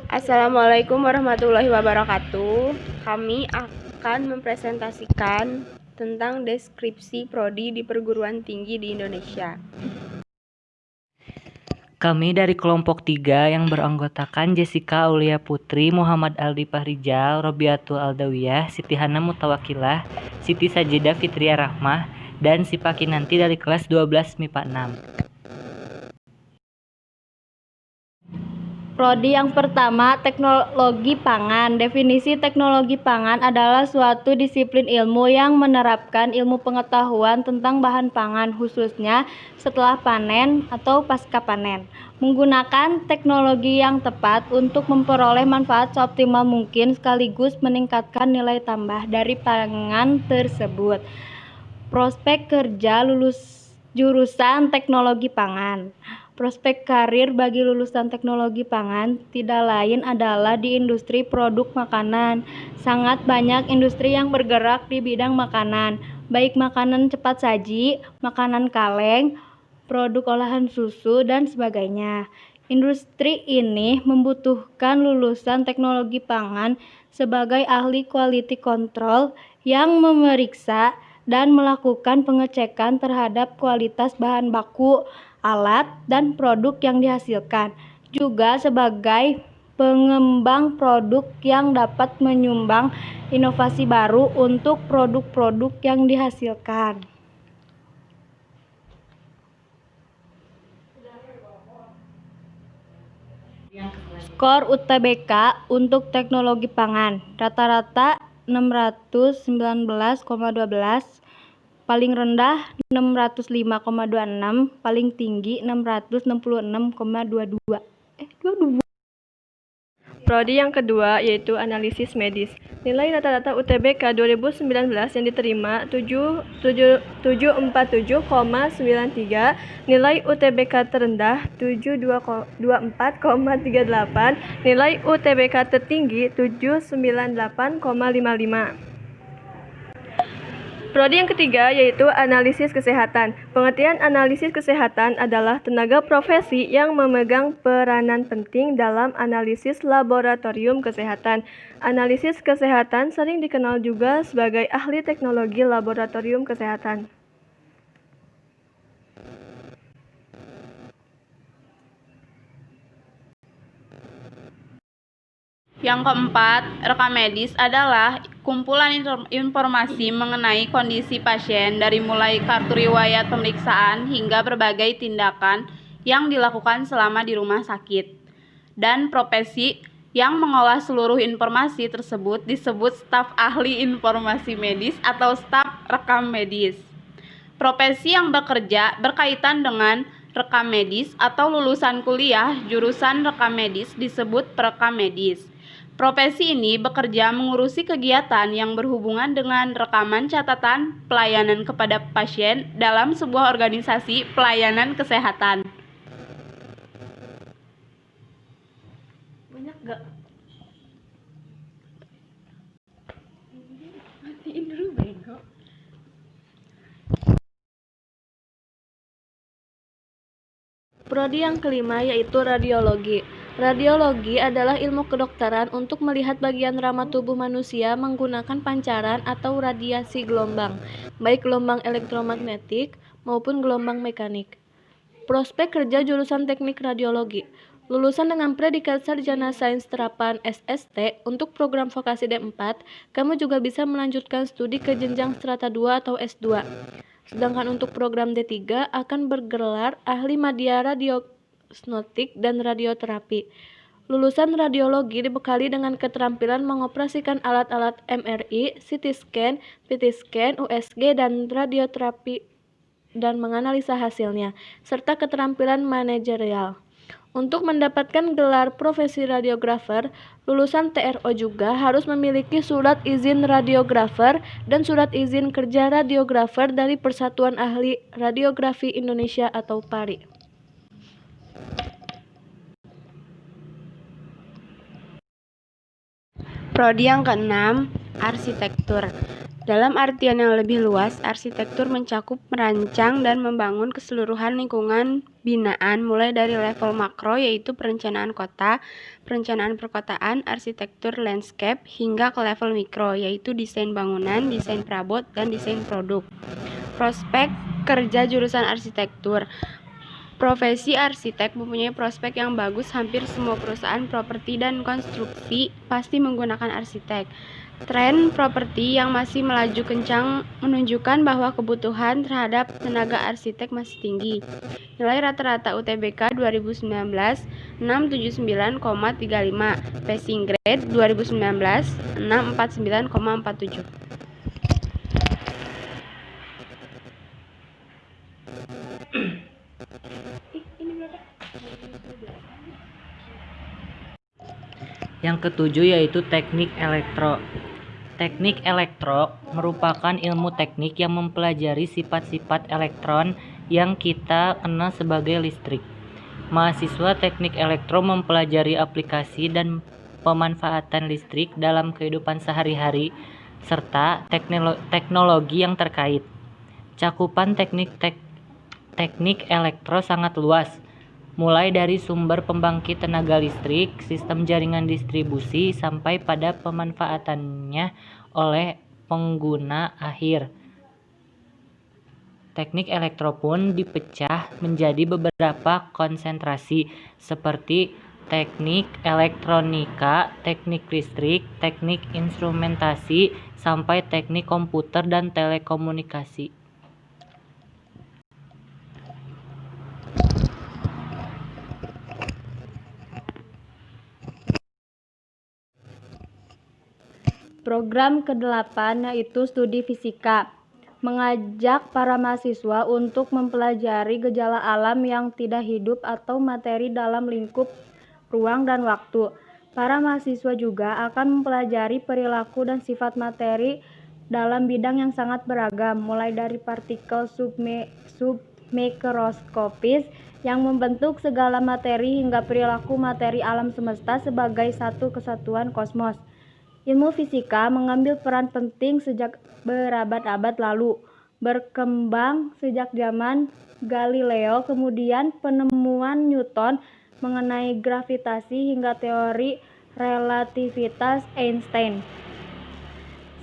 Assalamualaikum warahmatullahi wabarakatuh. Kami akan mempresentasikan tentang deskripsi prodi di perguruan tinggi di Indonesia. Kami dari kelompok 3 yang beranggotakan Jessica Aulia Putri, Muhammad Aldi Fahrijal, Robiatul Aldawiyah, Siti Hana Mutawakilah, Siti Sajidah Fitria Rahmah, dan Sipa Kinanti dari kelas 12 MIPA 6. Prodi yang pertama, teknologi pangan. Definisi teknologi pangan adalah suatu disiplin ilmu yang menerapkan ilmu pengetahuan tentang bahan pangan, khususnya setelah panen atau pasca panen, menggunakan teknologi yang tepat untuk memperoleh manfaat seoptimal mungkin sekaligus meningkatkan nilai tambah dari pangan tersebut. Prospek kerja lulus jurusan teknologi pangan. Prospek karir bagi lulusan teknologi pangan tidak lain adalah di industri produk makanan. Sangat banyak industri yang bergerak di bidang makanan, baik makanan cepat saji, makanan kaleng, produk olahan susu, dan sebagainya. Industri ini membutuhkan lulusan teknologi pangan sebagai ahli quality control yang memeriksa dan melakukan pengecekan terhadap kualitas bahan baku, alat, dan produk yang dihasilkan, juga sebagai pengembang produk yang dapat menyumbang inovasi baru untuk produk-produk yang dihasilkan. Skor UTBK untuk teknologi pangan rata-rata 619,12, paling rendah 605,26, paling tinggi 666,22. Prodi yang kedua yaitu analisis medis. Nilai rata-rata UTBK 2019 yang diterima 747,93, nilai UTBK terendah 724,38, nilai UTBK tertinggi 798,55. Prodi yang ketiga yaitu analisis kesehatan. Pengertian analisis kesehatan adalah tenaga profesi yang memegang peranan penting dalam analisis laboratorium kesehatan. Analisis kesehatan sering dikenal juga sebagai ahli teknologi laboratorium kesehatan. Yang keempat, rekam medis adalah kumpulan informasi mengenai kondisi pasien dari mulai kartu riwayat pemeriksaan hingga berbagai tindakan yang dilakukan selama di rumah sakit. Dan profesi yang mengolah seluruh informasi tersebut disebut staf ahli informasi medis atau staf rekam medis. Profesi yang bekerja berkaitan dengan rekam medis atau lulusan kuliah jurusan rekam medis disebut perekam medis. Profesi ini bekerja mengurusi kegiatan yang berhubungan dengan rekaman catatan pelayanan kepada pasien dalam sebuah organisasi pelayanan kesehatan. Banyak gak? Matiin dulu bego. Prodi yang kelima yaitu radiologi. Radiologi adalah ilmu kedokteran untuk melihat bagian rama tubuh manusia menggunakan pancaran atau radiasi gelombang, baik gelombang elektromagnetik maupun gelombang mekanik. Prospek kerja jurusan teknik radiologi. Lulusan dengan predikat sarjana sains terapan SST untuk program vokasi D4, kamu juga bisa melanjutkan studi ke jenjang strata 2 atau S2. Sedangkan untuk program D3 akan bergelar ahli media radiognostik dan radioterapi. Lulusan radiologi dibekali dengan keterampilan mengoperasikan alat-alat MRI, CT scan, PT scan, USG, dan radioterapi dan menganalisa hasilnya, serta keterampilan manajerial. Untuk mendapatkan gelar profesi radiografer, lulusan TRO juga harus memiliki surat izin radiografer dan surat izin kerja radiografer dari Persatuan Ahli Radiografi Indonesia atau PARI. Prodi yang keenam, arsitektur. Dalam artian yang lebih luas, arsitektur mencakup merancang dan membangun keseluruhan lingkungan binaan mulai dari level makro yaitu perencanaan kota, perencanaan perkotaan, arsitektur landscape, hingga ke level mikro yaitu desain bangunan, desain perabot, dan desain produk. Prospek kerja jurusan arsitektur. Profesi arsitek mempunyai prospek yang bagus. Hampir semua perusahaan properti dan konstruksi pasti menggunakan arsitek. Tren properti yang masih melaju kencang menunjukkan bahwa kebutuhan terhadap tenaga arsitek masih tinggi. Nilai rata-rata UTBK 2019 679,35, passing grade 2019 649,47. Yang ketujuh yaitu teknik elektro. Teknik elektro merupakan ilmu teknik yang mempelajari sifat-sifat elektron yang kita kenal sebagai listrik. Mahasiswa teknik elektro mempelajari aplikasi dan pemanfaatan listrik dalam kehidupan sehari-hari serta teknologi yang terkait. Cakupan teknik elektro sangat luas, mulai dari sumber pembangkit tenaga listrik, sistem jaringan distribusi, sampai pada pemanfaatannya oleh pengguna akhir. Teknik elektro pun dipecah menjadi beberapa konsentrasi, seperti teknik elektronika, teknik listrik, teknik instrumentasi, sampai teknik komputer dan telekomunikasi. Program ke-8 yaitu studi fisika, mengajak para mahasiswa untuk mempelajari gejala alam yang tidak hidup atau materi dalam lingkup ruang dan waktu. Para mahasiswa juga akan mempelajari perilaku dan sifat materi dalam bidang yang sangat beragam, mulai dari partikel submikroskopis yang membentuk segala materi hingga perilaku materi alam semesta sebagai satu kesatuan kosmos. Ilmu fisika mengambil peran penting sejak berabad-abad lalu, berkembang sejak zaman Galileo, kemudian penemuan Newton mengenai gravitasi hingga teori relativitas Einstein.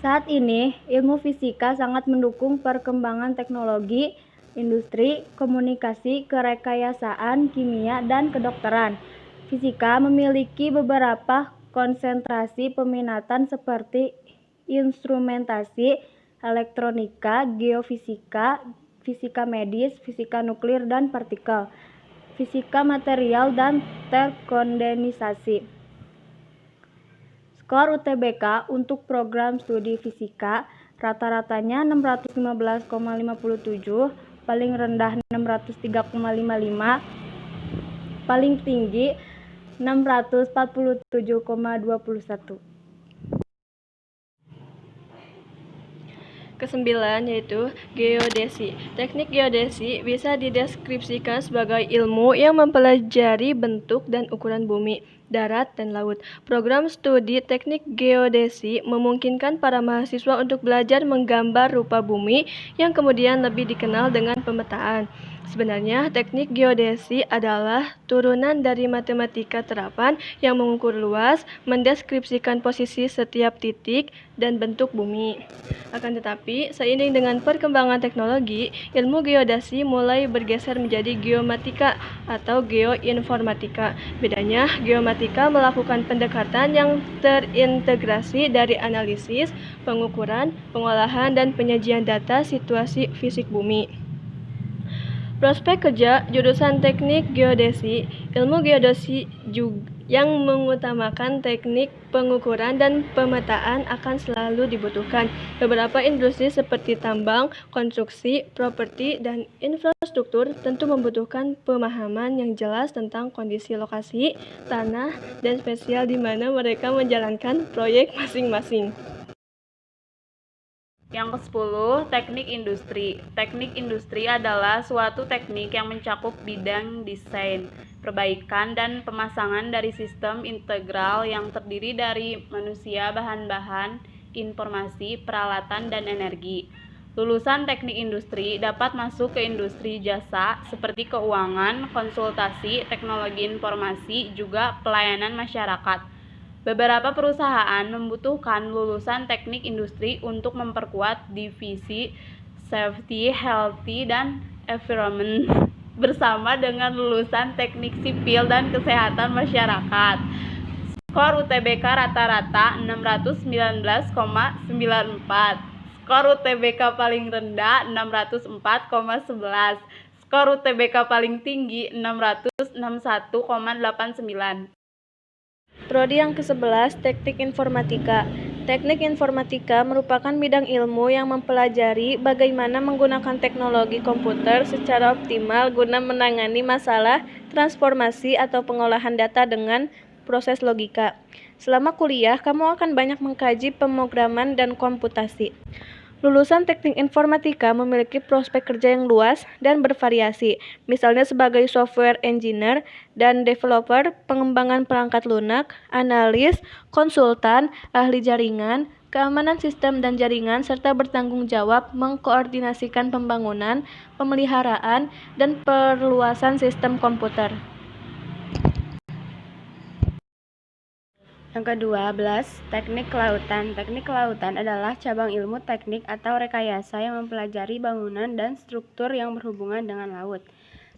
Saat ini, ilmu fisika sangat mendukung perkembangan teknologi, industri, komunikasi, kerekayasaan, kimia, dan kedokteran. Fisika memiliki beberapa konsentrasi peminatan seperti instrumentasi, elektronika, geofisika, fisika medis, fisika nuklir dan partikel, fisika material, dan terkondensasi. Skor UTBK untuk program studi fisika rata-ratanya 615,57, paling rendah 603,55, paling tinggi 647,21. Kesembilan yaitu geodesi. Teknik geodesi bisa dideskripsikan sebagai ilmu yang mempelajari bentuk dan ukuran bumi, darat, dan laut. Program studi teknik geodesi memungkinkan para mahasiswa untuk belajar menggambar rupa bumi yang kemudian lebih dikenal dengan pemetaan. Sebenarnya, teknik geodesi adalah turunan dari matematika terapan yang mengukur luas, mendeskripsikan posisi setiap titik dan bentuk bumi. Akan tetapi, seiring dengan perkembangan teknologi, ilmu geodesi mulai bergeser menjadi geomatika atau geoinformatika. Bedanya, geomatika melakukan pendekatan yang terintegrasi dari analisis, pengukuran, pengolahan, dan penyajian data situasi fisik bumi. Prospek kerja jurusan teknik geodesi. Ilmu geodesi yang mengutamakan teknik pengukuran dan pemetaan akan selalu dibutuhkan. Beberapa industri seperti tambang, konstruksi, properti, dan infrastruktur tentu membutuhkan pemahaman yang jelas tentang kondisi lokasi, tanah, dan spesial di mana mereka menjalankan proyek masing-masing. Yang ke-10, teknik industri. Teknik industri adalah suatu teknik yang mencakup bidang desain, perbaikan, dan pemasangan dari sistem integral yang terdiri dari manusia, bahan-bahan, informasi, peralatan, dan energi. Lulusan teknik industri dapat masuk ke industri jasa seperti keuangan, konsultasi, teknologi informasi, juga pelayanan masyarakat. Beberapa perusahaan membutuhkan lulusan teknik industri untuk memperkuat divisi safety, healthy, dan environment bersama dengan lulusan teknik sipil dan kesehatan masyarakat. Skor UTBK rata-rata 619,94. Skor UTBK paling rendah 604,11. Skor UTBK paling tinggi 661,89. Prodi yang ke-11, Teknik Informatika. Teknik Informatika merupakan bidang ilmu yang mempelajari bagaimana menggunakan teknologi komputer secara optimal guna menangani masalah transformasi atau pengolahan data dengan proses logika. Selama kuliah, kamu akan banyak mengkaji pemrograman dan komputasi. Lulusan teknik informatika memiliki prospek kerja yang luas dan bervariasi, misalnya sebagai software engineer dan developer, pengembangan perangkat lunak, analis, konsultan, ahli jaringan, keamanan sistem dan jaringan, serta bertanggung jawab mengkoordinasikan pembangunan, pemeliharaan, dan perluasan sistem komputer. Yang ke-12, teknik kelautan. Teknik kelautan adalah cabang ilmu teknik atau rekayasa yang mempelajari bangunan dan struktur yang berhubungan dengan laut.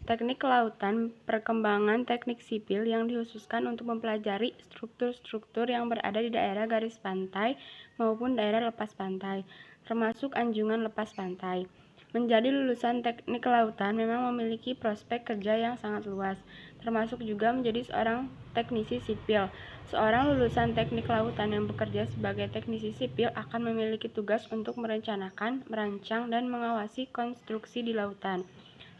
Teknik kelautan perkembangan teknik sipil yang dikhususkan untuk mempelajari struktur-struktur yang berada di daerah garis pantai maupun daerah lepas pantai, termasuk anjungan lepas pantai. Menjadi lulusan teknik kelautan memang memiliki prospek kerja yang sangat luas, termasuk juga menjadi seorang teknisi sipil. Seorang lulusan teknik kelautan yang bekerja sebagai teknisi sipil akan memiliki tugas untuk merencanakan, merancang, dan mengawasi konstruksi di lautan.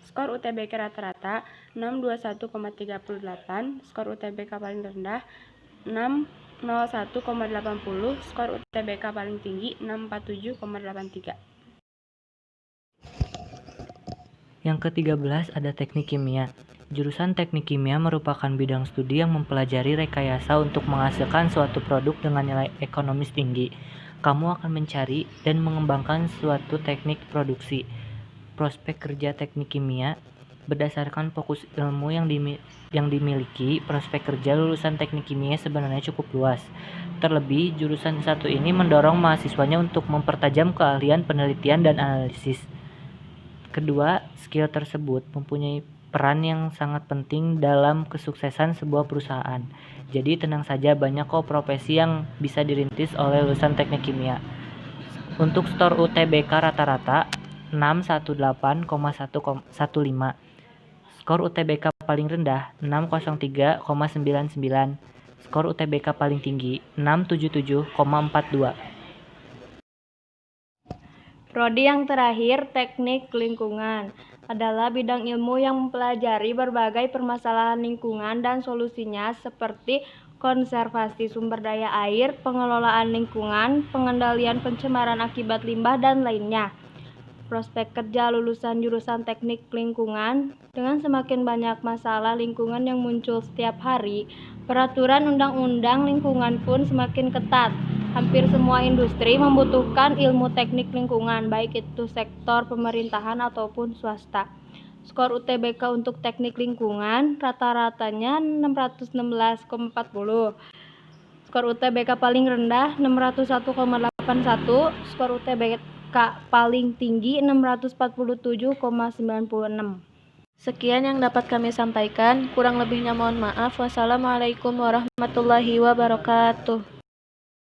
Skor UTBK rata-rata 621,38, skor UTBK paling rendah 601,80, skor UTBK paling tinggi 647,83. Yang ke-13 ada teknik kimia. Jurusan teknik kimia merupakan bidang studi yang mempelajari rekayasa untuk menghasilkan suatu produk dengan nilai ekonomis tinggi. Kamu akan mencari dan mengembangkan suatu teknik produksi. Prospek kerja teknik kimia berdasarkan fokus ilmu yang dimiliki, prospek kerja lulusan teknik kimia sebenarnya cukup luas. Terlebih, jurusan satu ini mendorong mahasiswanya untuk mempertajam keahlian penelitian dan analisis. Kedua, skill tersebut mempunyai peran yang sangat penting dalam kesuksesan sebuah perusahaan. Jadi tenang saja, banyak kok profesi yang bisa dirintis oleh lulusan teknik kimia. Untuk skor UTBK rata-rata 618,115. Skor UTBK paling rendah 603,99. Skor UTBK paling tinggi 677,42. Prodi yang terakhir, teknik lingkungan, adalah bidang ilmu yang mempelajari berbagai permasalahan lingkungan dan solusinya seperti konservasi sumber daya air, pengelolaan lingkungan, pengendalian pencemaran akibat limbah, dan lainnya. Prospek kerja lulusan jurusan teknik lingkungan, dengan semakin banyak masalah lingkungan yang muncul setiap hari, peraturan undang-undang lingkungan pun semakin ketat. Hampir semua industri membutuhkan ilmu teknik lingkungan, baik itu sektor pemerintahan ataupun swasta. Skor UTBK untuk teknik lingkungan rata-ratanya 616,40. Skor UTBK paling rendah 601,81, skor UTBK paling tinggi 647,96. Sekian yang dapat kami sampaikan, kurang lebihnya mohon maaf. Wassalamualaikum warahmatullahi wabarakatuh.